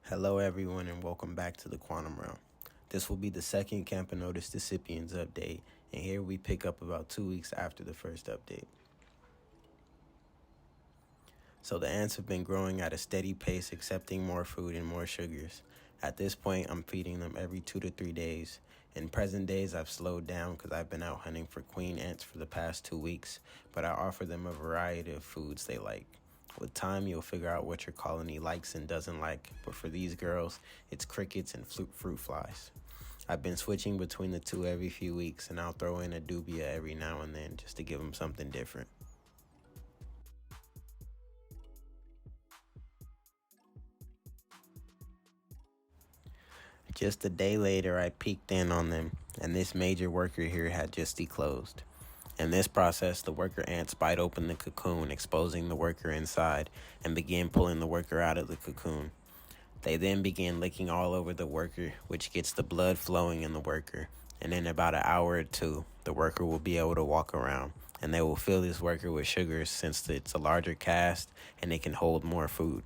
Hello everyone and welcome back to the Quantum Realm. This will be the second Camponotus Decipiens update, and here we pick up about 2 weeks after the first update. So the ants have been growing at a steady pace, accepting more food and more sugars. At this point, I'm feeding them every 2 to 3 days. In present days, I've slowed down because I've been out hunting for queen ants for the past 2 weeks, but I offer them a variety of foods they like. With time, you'll figure out what your colony likes and doesn't like, but for these girls, it's crickets and fruit flies. I've been switching between the two every few weeks, and I'll throw in a dubia every now and then just to give them something different. Just a day later, I peeked in on them, and this major worker here had just declosed. In this process, the worker ants bite open the cocoon, exposing the worker inside, and begin pulling the worker out of the cocoon. They then begin licking all over the worker, which gets the blood flowing in the worker, and in about an hour or two, the worker will be able to walk around, and they will fill this worker with sugars since it's a larger cast and it can hold more food.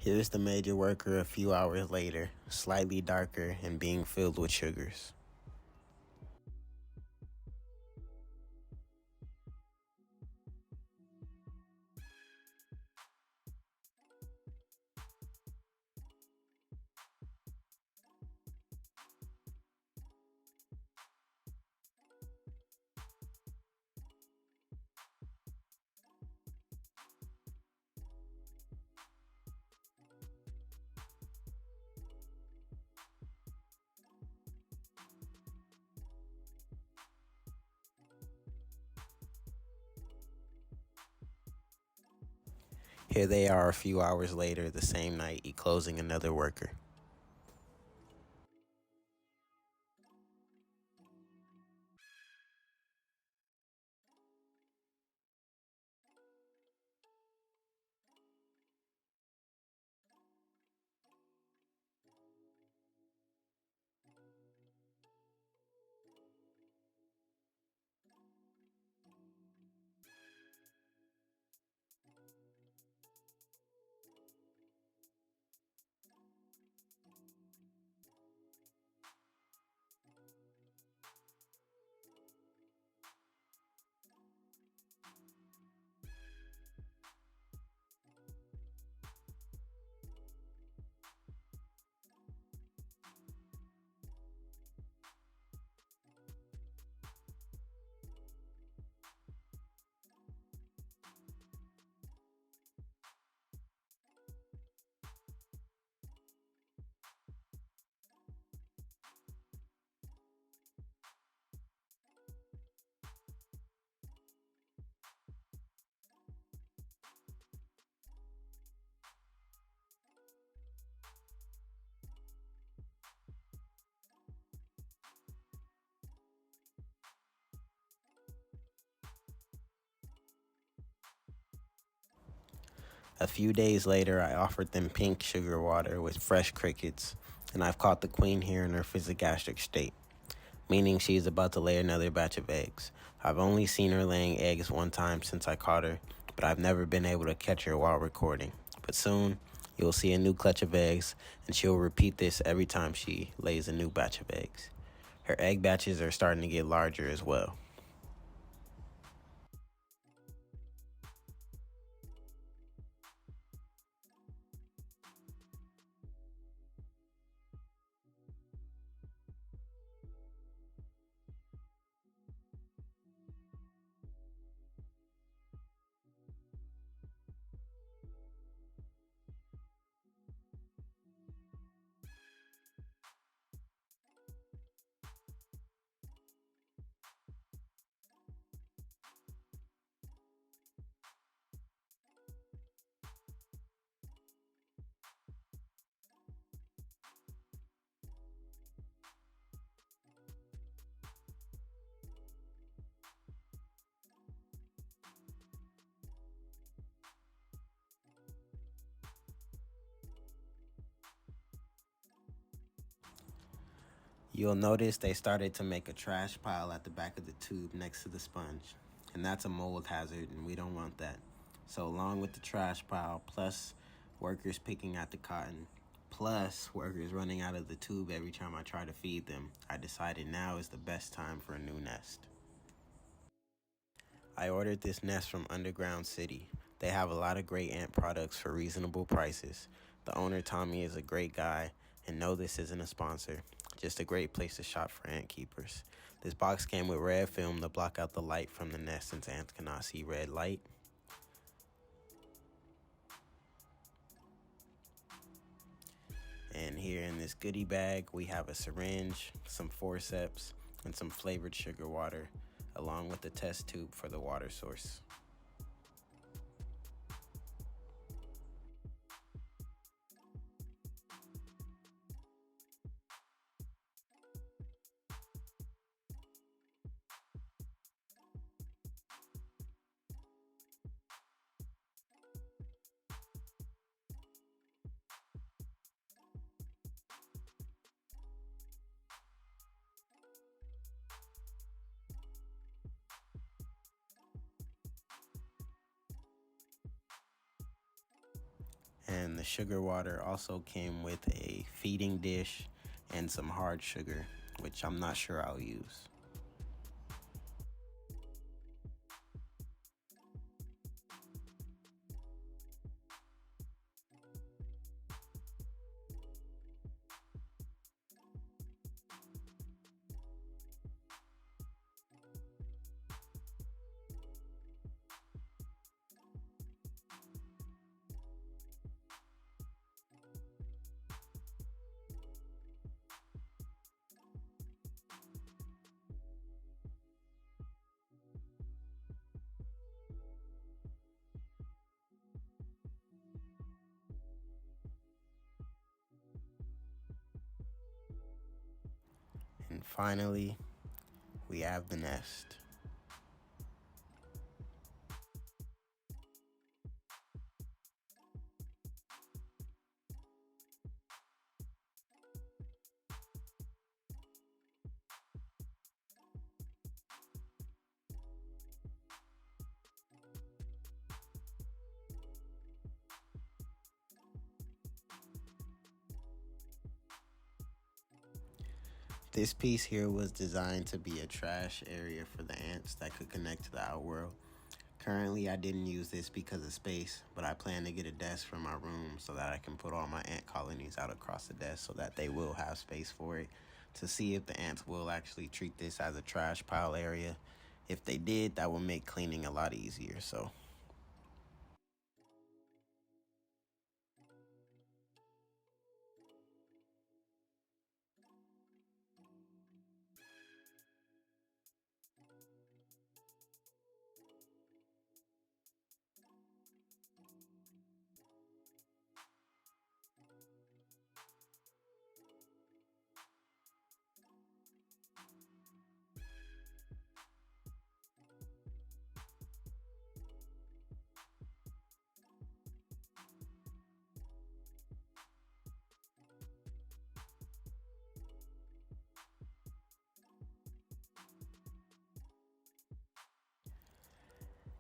Here's the major worker a few hours later, slightly darker and being filled with sugars. Here they are a few hours later the same night, closing another worker. A few days later, I offered them pink sugar water with fresh crickets, and I've caught the queen here in her physigastric state, meaning she is about to lay another batch of eggs. I've only seen her laying eggs one time since I caught her, but I've never been able to catch her while recording. But soon, you'll see a new clutch of eggs, and she'll repeat this every time she lays a new batch of eggs. Her egg batches are starting to get larger as well. You'll notice they started to make a trash pile at the back of the tube next to the sponge. And that's a mold hazard, and we don't want that. So along with the trash pile, plus workers picking at the cotton, plus workers running out of the tube every time I try to feed them, I decided now is the best time for a new nest. I ordered this nest from Underground City. They have a lot of great ant products for reasonable prices. The owner, Tommy, is a great guy, and no, this isn't a sponsor. Just a great place to shop for ant keepers. This box came with red film to block out the light from the nest since ants cannot see red light. And here in this goodie bag, we have a syringe, some forceps, and some flavored sugar water, along with the test tube for the water source. And the sugar water also came with a feeding dish and some hard sugar, which I'm not sure I'll use. And finally, we have the nest. This piece here was designed to be a trash area for the ants that could connect to the outworld. Currently, I didn't use this because of space, but I plan to get a desk for my room so that I can put all my ant colonies out across the desk so that they will have space for it, to see if the ants will actually treat this as a trash pile area. If they did, that would make cleaning a lot easier.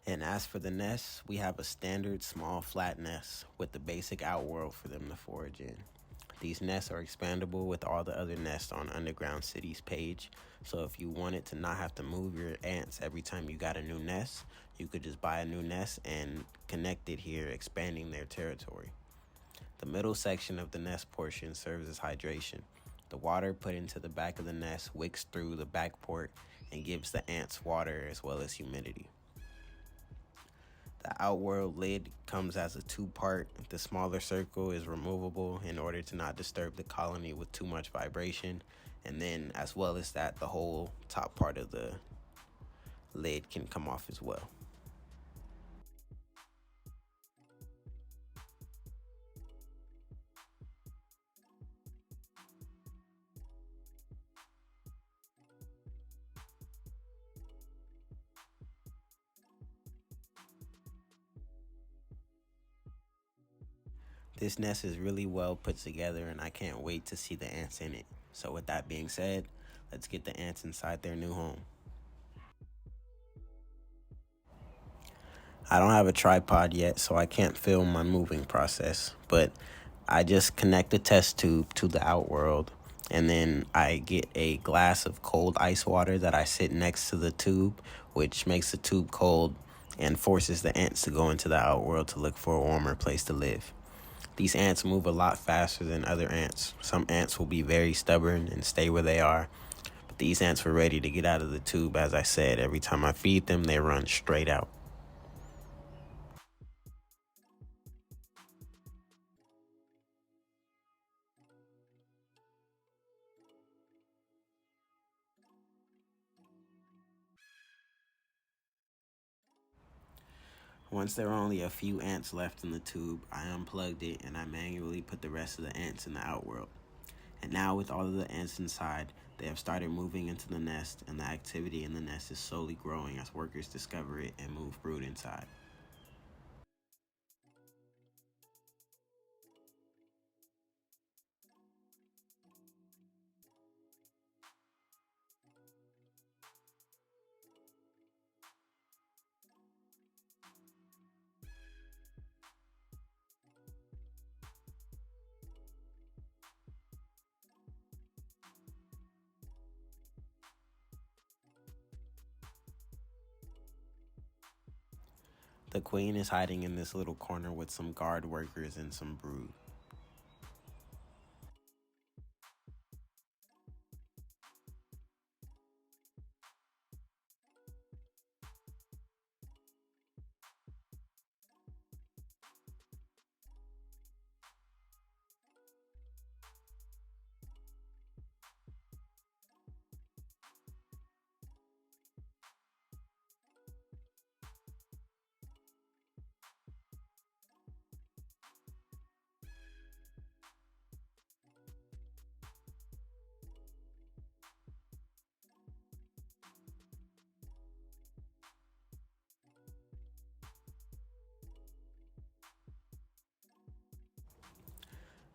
And as for the nest, we have a standard small flat nest with the basic outworld for them to forage in. These nests are expandable with all the other nests on Underground City's page, so if you wanted to not have to move your ants every time you got a new nest, you could just buy a new nest and connect it here, expanding their territory. The middle section of the nest portion serves as hydration. The water put into the back of the nest wicks through the back port and gives the ants water as well as humidity. The outworld lid comes as a two-part. The smaller circle is removable in order to not disturb the colony with too much vibration. And then, as well as that, the whole top part of the lid can come off as well. This nest is really well put together and I can't wait to see the ants in it. So with that being said, Let's get the ants inside their new home. I don't have a tripod yet, so I can't film my moving process, but I just connect the test tube to the outworld, and then I get a glass of cold ice water that I sit next to the tube, which makes the tube cold and forces the ants to go into the outworld to look for a warmer place to live. These ants move a lot faster than other ants. Some ants will be very stubborn and stay where they are, but these ants were ready to get out of the tube. As I said, every time I feed them, they run straight out. Once there were only a few ants left in the tube, I unplugged it and I manually put the rest of the ants in the outworld. And now with all of the ants inside, they have started moving into the nest, and the activity in the nest is slowly growing as workers discover it and move brood inside. The queen is hiding in this little corner with some guard workers and some brood.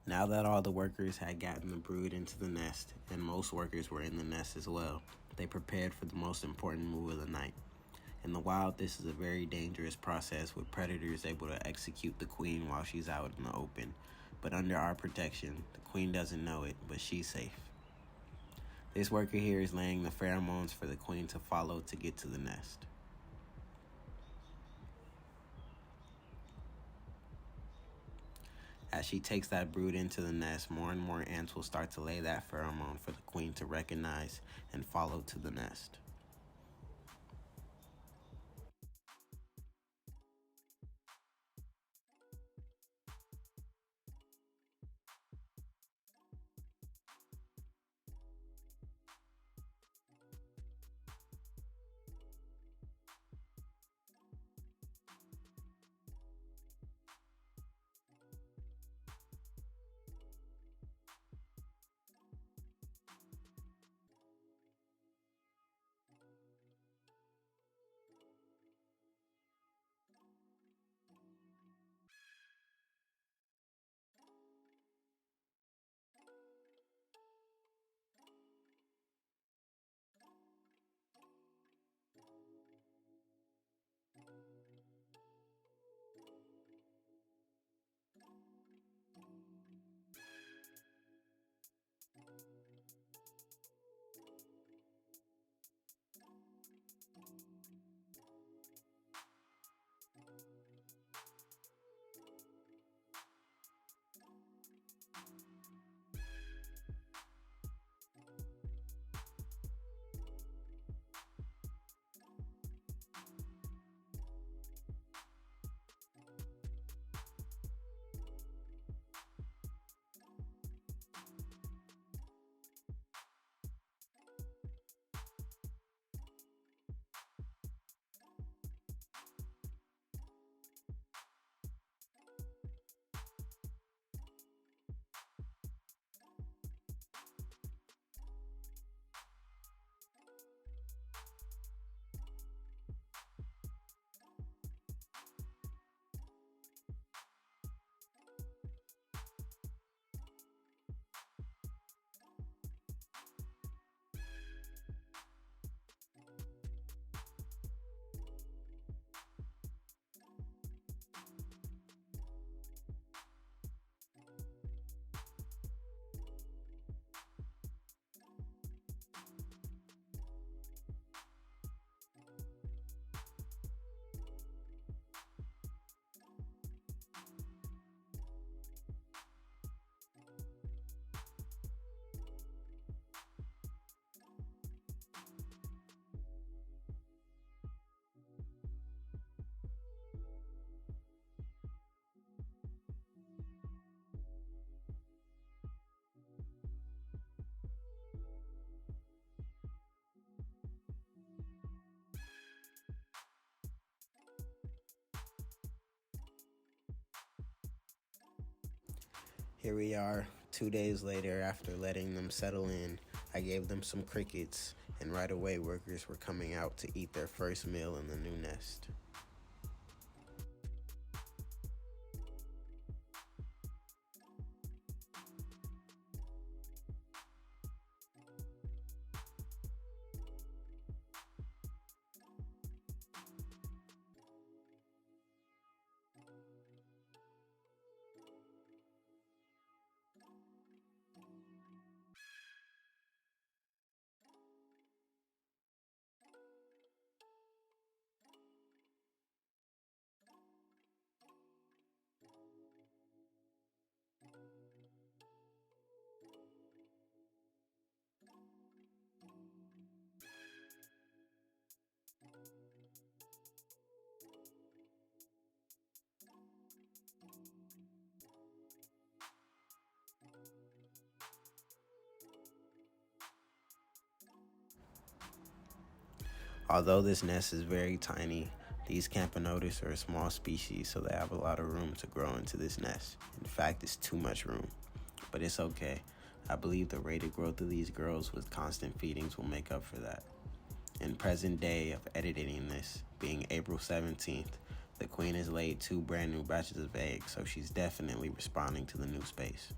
Now that all the workers had gotten the brood into the nest, and most workers were in the nest as well, they prepared for the most important move of the night. In the wild, this is a very dangerous process with predators able to execute the queen while she's out in the open. But under our protection, the queen doesn't know it, but she's safe. This worker here is laying the pheromones for the queen to follow to get to the nest. As she takes that brood into the nest, more and more ants will start to lay that pheromone for the queen to recognize and follow to the nest. Here we are, 2 days later after letting them settle in. I gave them some crickets, and right away workers were coming out to eat their first meal in the new nest. Although this nest is very tiny, these Camponotus are a small species, so they have a lot of room to grow into this nest. In fact, it's too much room, but it's okay. I believe the rated growth of these girls with constant feedings will make up for that. In present day of editing this, being April 17th, the queen has laid 2 brand new batches of eggs, so she's definitely responding to the new space.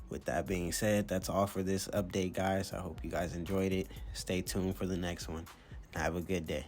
With that being said, that's all for this update, guys. I hope you guys enjoyed it. Stay tuned for the next one, and have a good day.